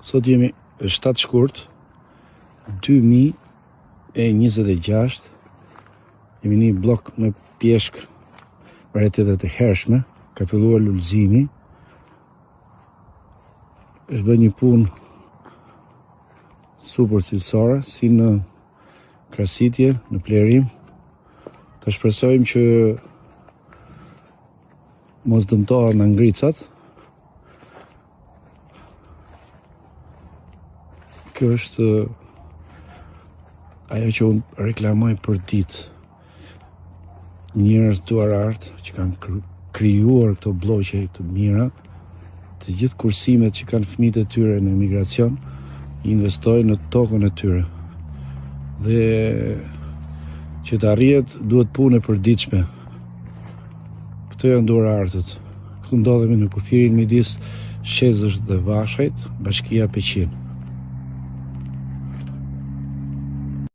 Sot jemi 7 shkurt 2026. Jemi një blok me pjeshk varietetet e hershme. Ka filluar lulëzimi. Është bërë një punë super cilësore, si në krasitje, në plerim. Të shpresojmë që mos dëmtohen nga ngricat. Kjo është ajo që unë reklamoj për ditë. Njerëz duar artë që kanë krijuar këto bloqe të mira, të gjithë kursimet që kanë fëmijët e tyre në emigracion, investojnë në tokën e tyre. Dhe që të arrihet duhet punë e përditshme. Këto janë duar artët. Këtu ndodhemi në kufirin midis Shezës dhe Vashajt, Bashkia Peqin.